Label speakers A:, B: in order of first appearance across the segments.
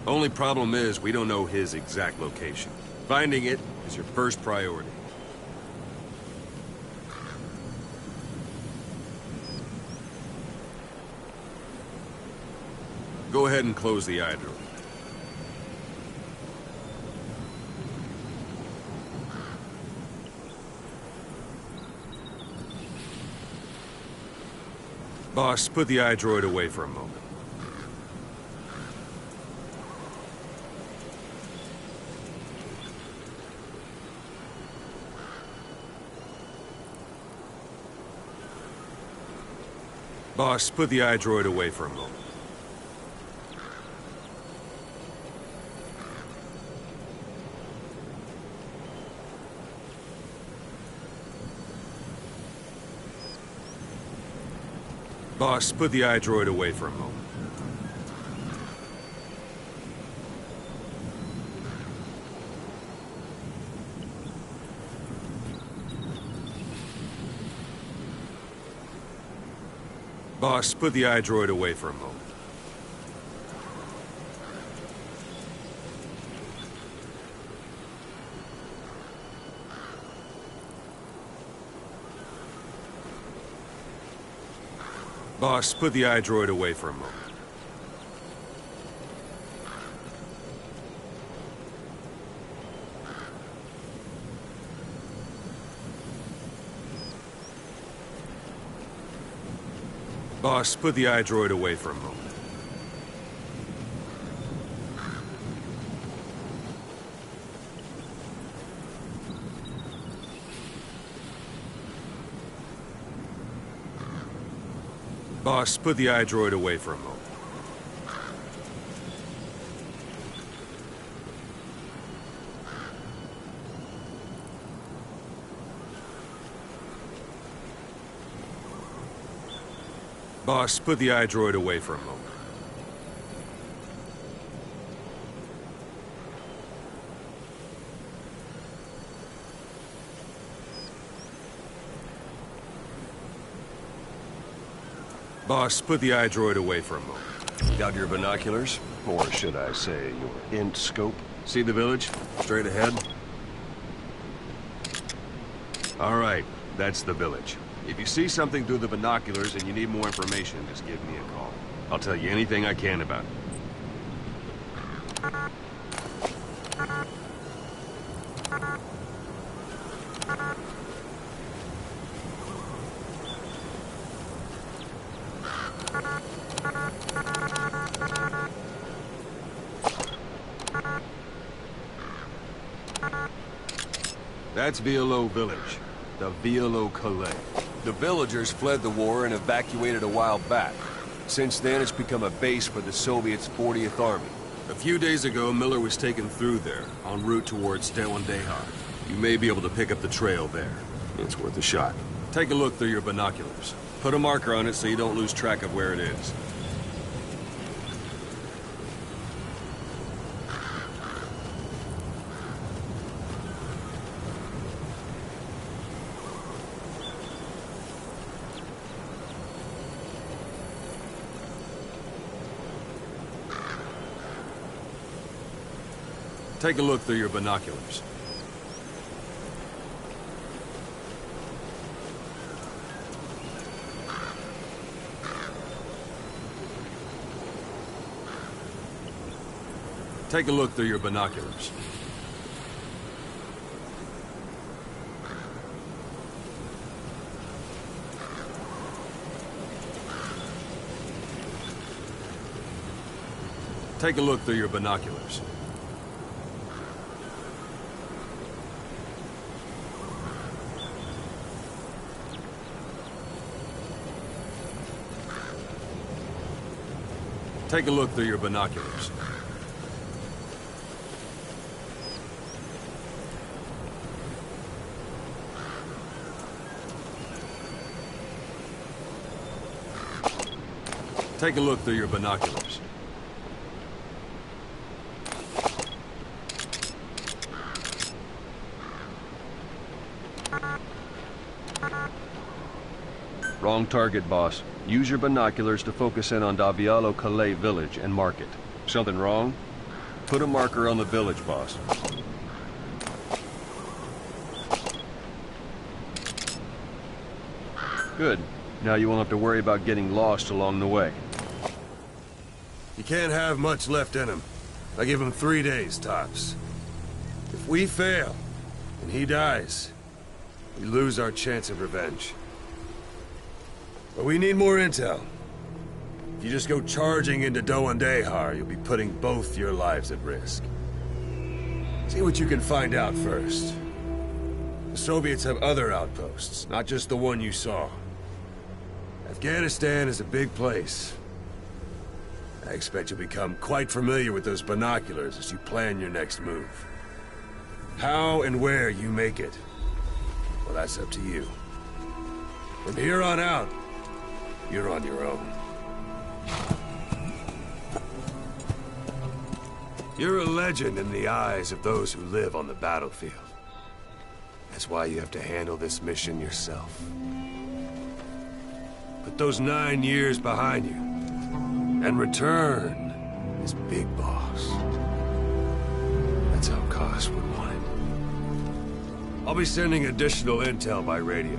A: Only problem is, we don't know his exact location. Finding it is your first priority. Go ahead and close the eye door. Boss, put the iDroid away for a moment. Boss, put the iDroid away for a moment. Boss, put the iDroid away for a moment. Boss, put the iDroid away for a moment. Boss, put the iDroid away for a moment. Boss, put the iDroid away for a moment. Boss, put the iDroid away for a moment. Boss, put the iDroid away for a moment. Boss, put the iDroid away for a moment.
B: Got your binoculars? Or should I say, your int scope?
A: See the village? Straight ahead? All right, that's the village. If you see something through the binoculars and you need more information, just give me a call. I'll tell you anything I can about it. That's Violo Village, the Violo Calais. The villagers fled the war and evacuated a while back. Since then, it's become a base for the Soviets' 40th Army. A few days ago, Miller was taken through there, en route towards Dewandeha. You may be able to pick up the trail there. It's worth a shot. Take a look through your binoculars. Put a marker on it so you don't lose track of where it is. Take a look through your binoculars. Take a look through your binoculars. Take a look through your binoculars. Take a look through your binoculars. Take a look through your binoculars.
B: Wrong target, boss. Use your binoculars to focus in on Davialo Calais village and mark it. Something wrong?
A: Put a marker on the village, boss. Good. Now you won't have to worry about getting lost along the way.
C: You can't have much left in him. I give him 3 days, tops. If we fail, and he dies, we lose our chance of revenge. But we need more intel. If you just go charging into Doandehar, you'll be putting both your lives at risk. See what you can find out first. The Soviets have other outposts, not just the one you saw. Afghanistan is a big place. I expect you'll become quite familiar with those binoculars as you plan your next move. How and where you make it, well, that's up to you. From here on out, you're on your own. You're a legend in the eyes of those who live on the battlefield. That's why you have to handle this mission yourself. Put those 9 years behind you, and return as Big Boss. That's how Koss would want it. I'll be sending additional intel by radio.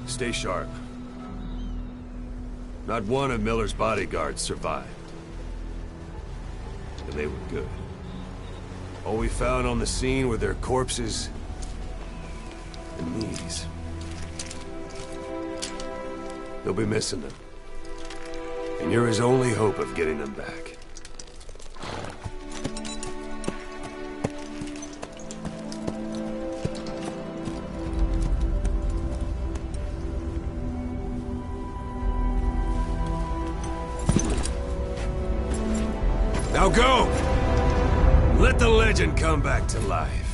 C: Stay sharp. Not one of Miller's bodyguards survived. And they were good. All we found on the scene were their corpses and knees. They'll be missing them. And you're his only hope of getting them back. Now go! Let the legend come back to life.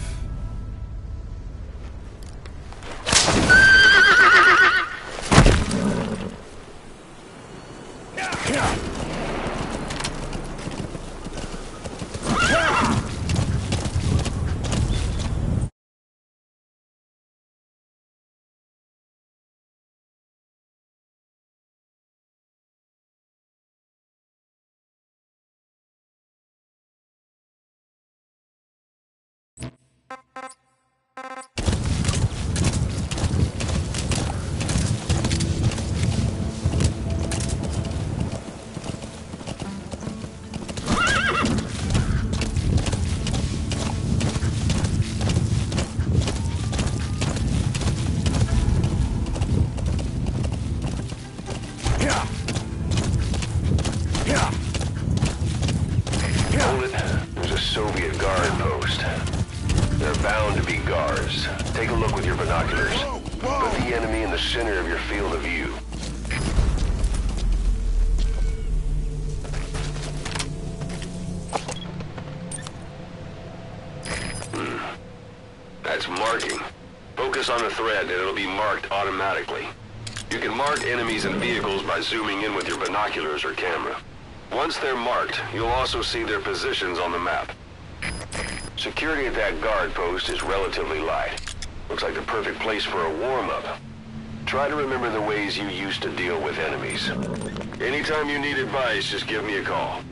B: Soviet guard post. They're bound to be guards. Take a look with your binoculars. Put the enemy in the center of your field of view. That's marking. Focus on the thread and it'll be marked automatically. You can mark enemies and vehicles by zooming in with your binoculars or camera. Once they're marked, you'll also see their positions on the map. Security at that guard post is relatively light. Looks like the perfect place for a warm-up. Try to remember the ways you used to deal with enemies. Anytime you need advice, just give me a call.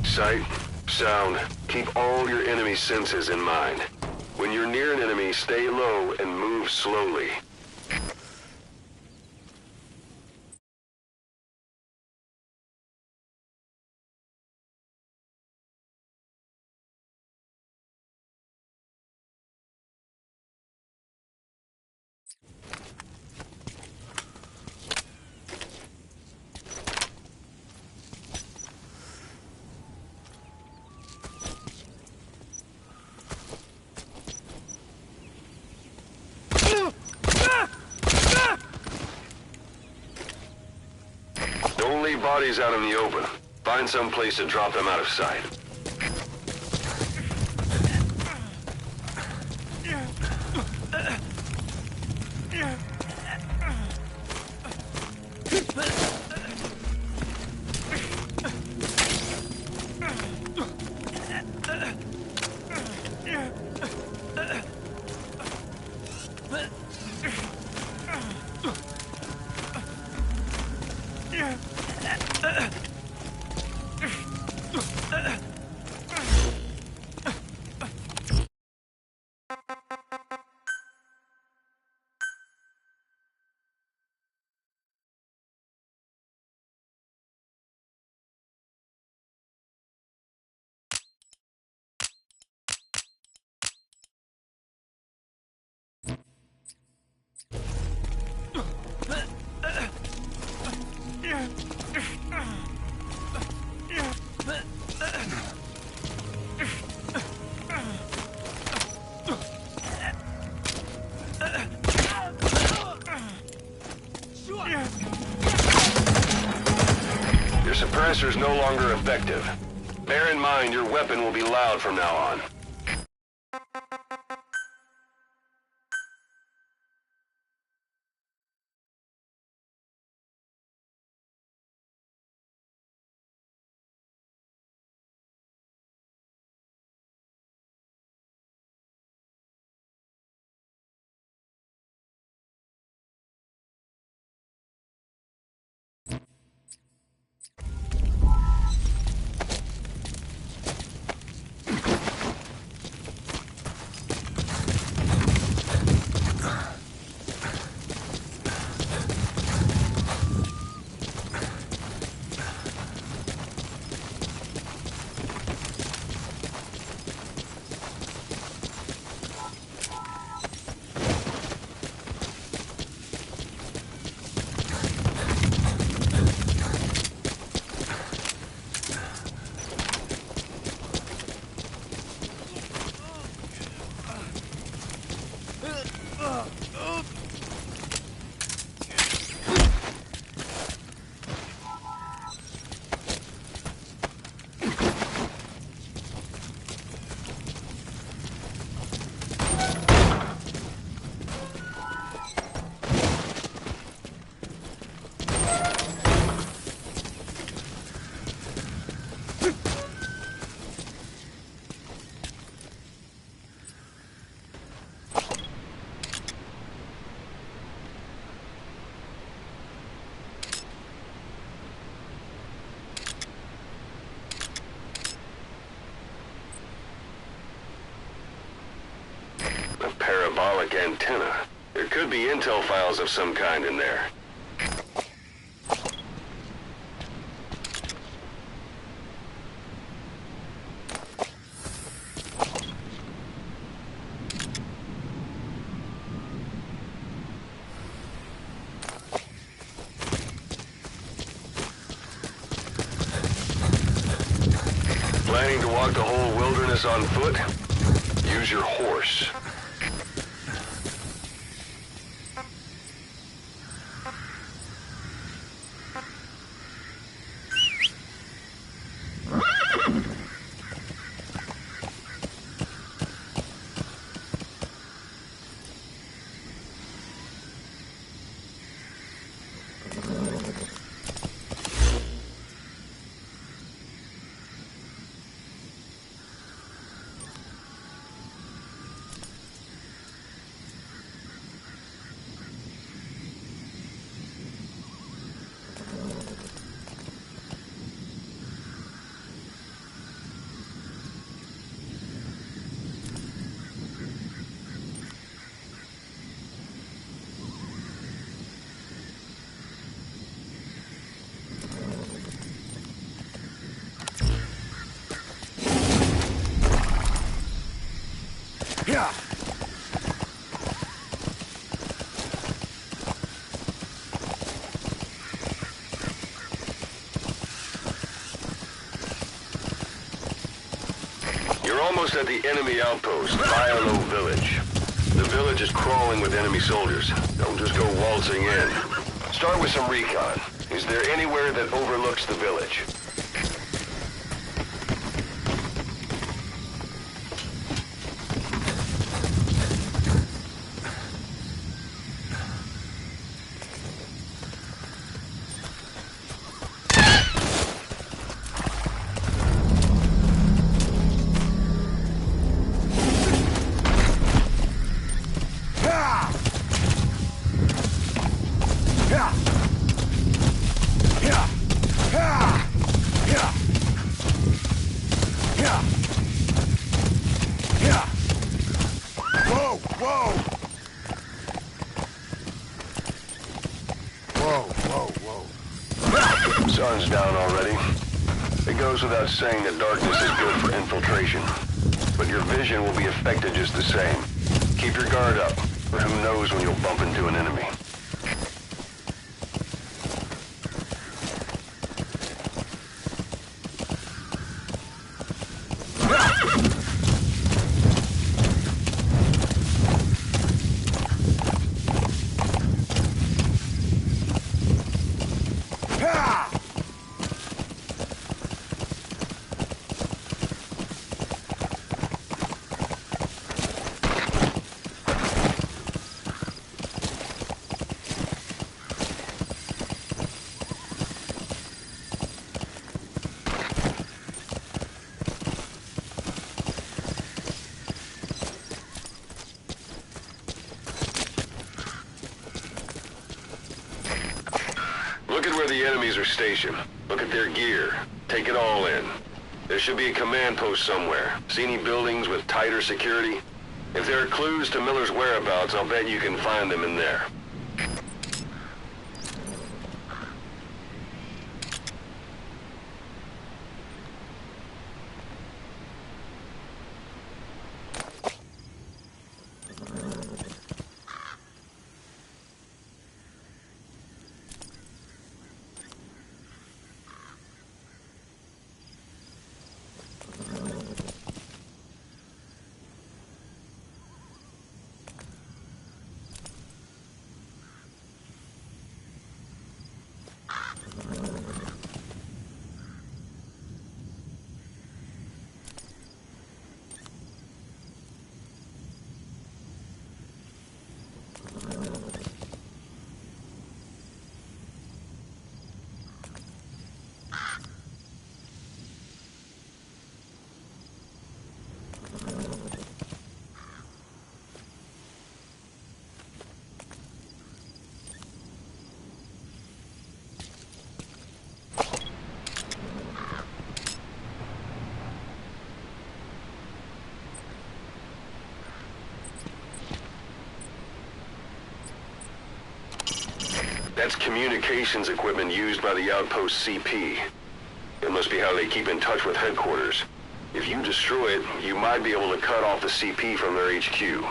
B: Sight, sound, keep all your enemy senses in mind. When you're near an enemy, stay low and move slowly. Don't leave bodies out in the open. Find some place to drop them out of sight. Your suppressor's no longer effective. Bear in mind your weapon will be loud from now on. Parabolic antenna. There could be intel files of some kind in there. Planning to walk the whole wilderness on foot? Use your horse.
C: Yeah.
B: You're almost at the enemy outpost, Violo Village. The village is crawling with enemy soldiers. Don't just go waltzing in. Start with some recon. Is there anywhere that overlooks the village?
C: Yeah.
B: Sun's down already. It goes without saying that darkness is good for infiltration. But your vision will be affected just the same. Keep your guard up, or who knows when you'll bump into an enemy. Look at where the enemies are stationed. Look at their gear. Take it all in. There should be a command post somewhere. See any buildings with tighter security? If there are clues to Miller's whereabouts, I'll bet you can find them in there. That's communications equipment used by the outpost CP. It must be how they keep in touch with headquarters. If you destroy it, you might be able to cut off the CP from their HQ.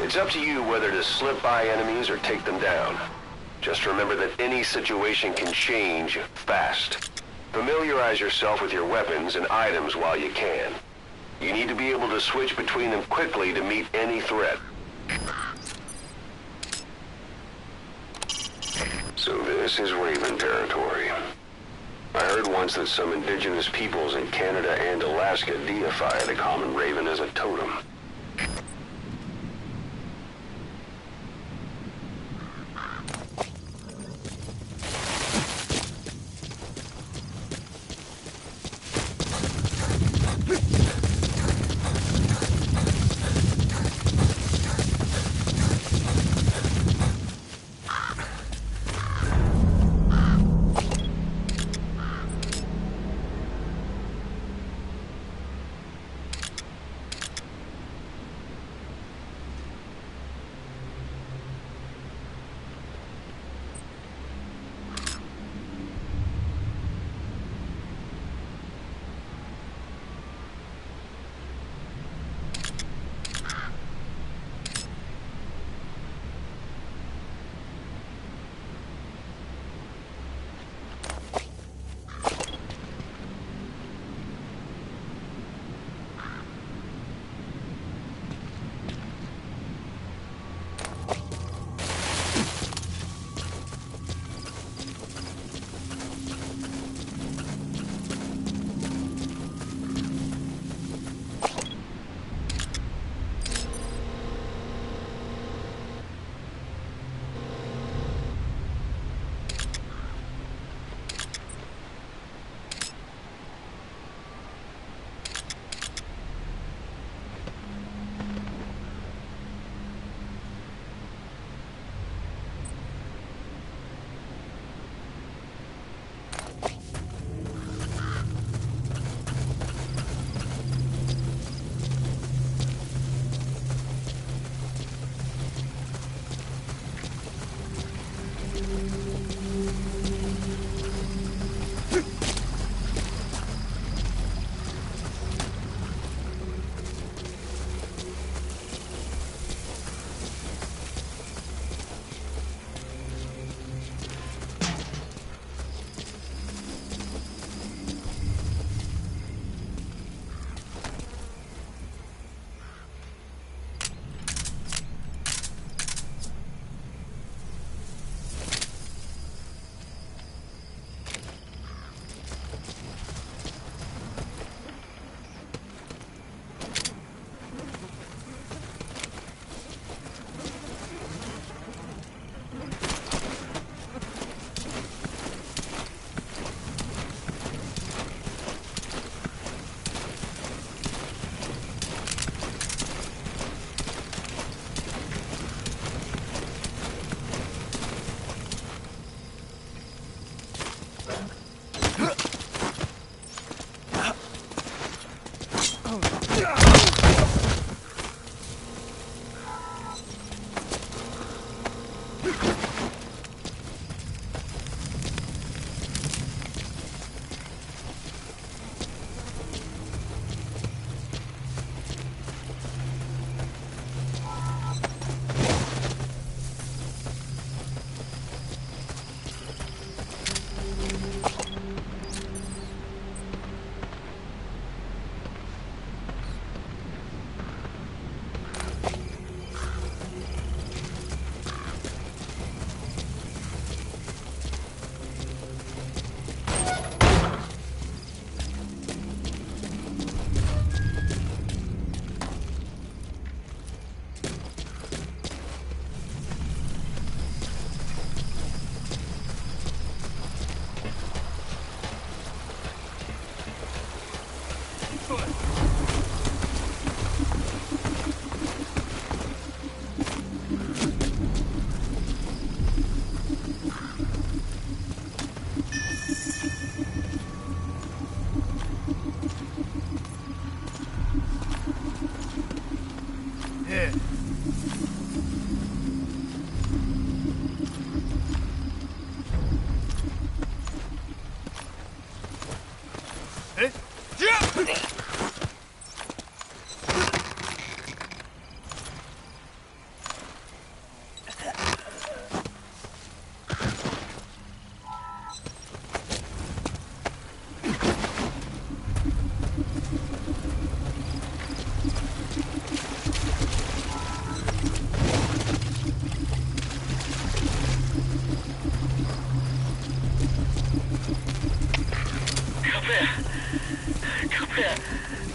B: It's up to you whether to slip by enemies or take them down. Just remember that any situation can change fast. Familiarize yourself with your weapons and items while you can. You need to be able to switch between them quickly to meet any threat. So this is Raven territory. I heard once that some indigenous peoples in Canada and Alaska deify the common raven as a totem.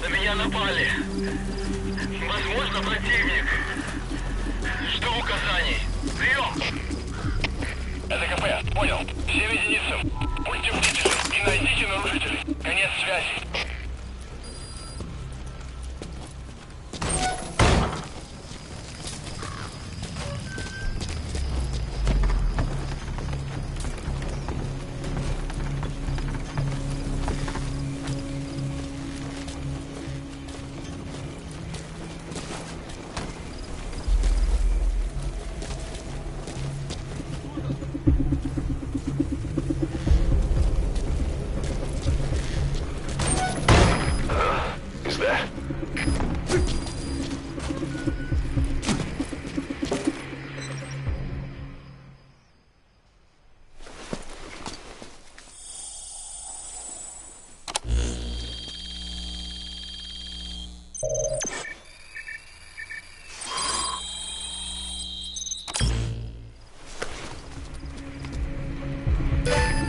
D: На меня напали. Возможно, противник. Жду указаний. Прием! Это КП. Понял. 7 единиц. Будьте бдительны и найдите нарушителей. Конец связи.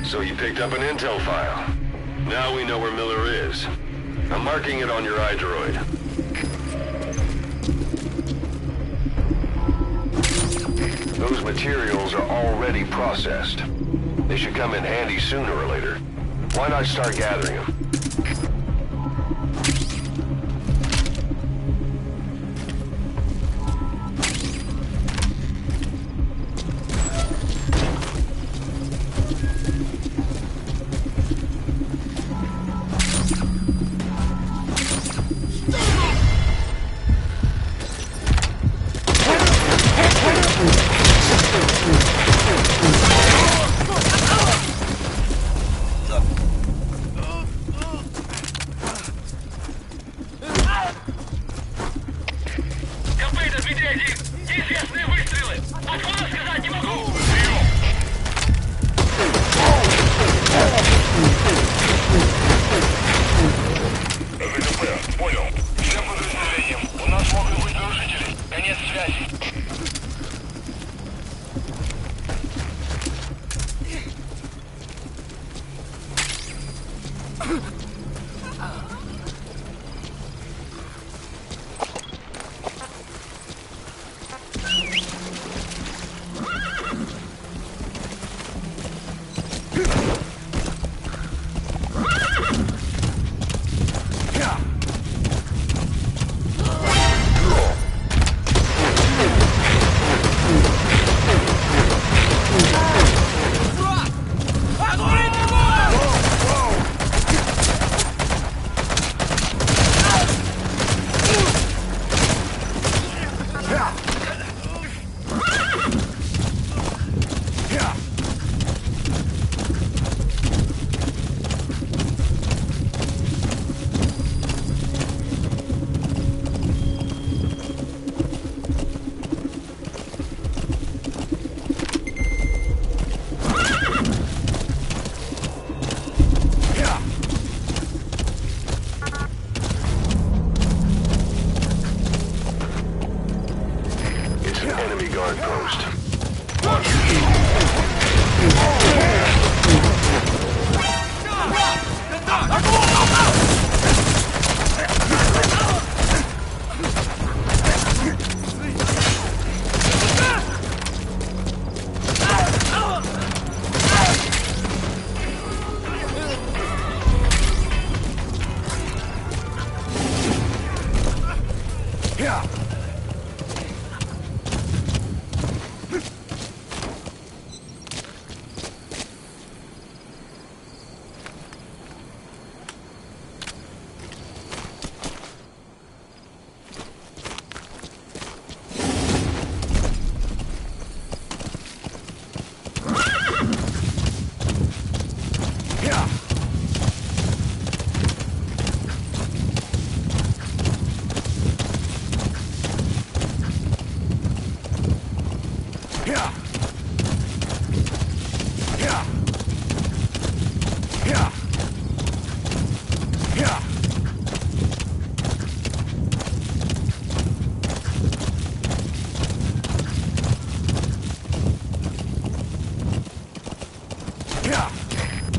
B: So you picked up an intel file. Now we know where Miller is. I'm marking it on your iDroid. Those materials are already processed. They should come in handy sooner or later. Why not start gathering them?
D: Опасные выстрелы! Откуда сказать не могу! ЗКП, понял. Всем подразделениям. У нас могут быть нарушители. Конец связи.
B: Enemy guard post.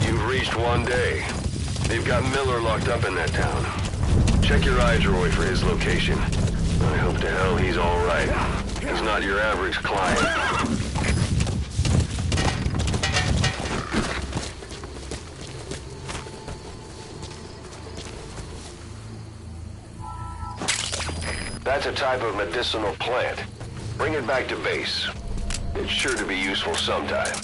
B: You've reached one day. They've got Miller locked up in that town. Check your iDroid for his location. I hope to hell he's all right. He's not your average client. That's a type of medicinal plant. Bring it back to base. It's sure to be useful sometime.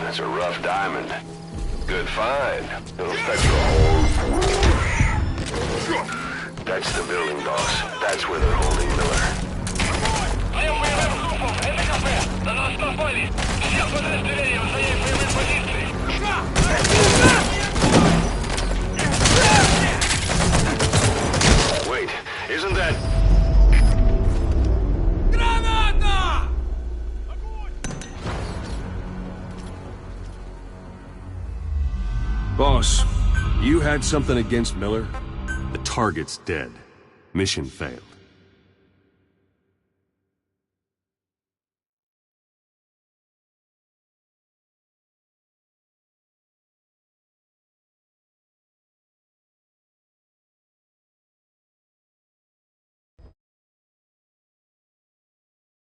B: That's a rough diamond. Good find. It'll fetch your whole... That's the building, boss. That's where they're holding Miller.
D: На нас напали! Все подразделения в своей боевой позиции!
B: Wait, isn't that...
A: Boss, you had something against Miller? The target's dead. Mission failed.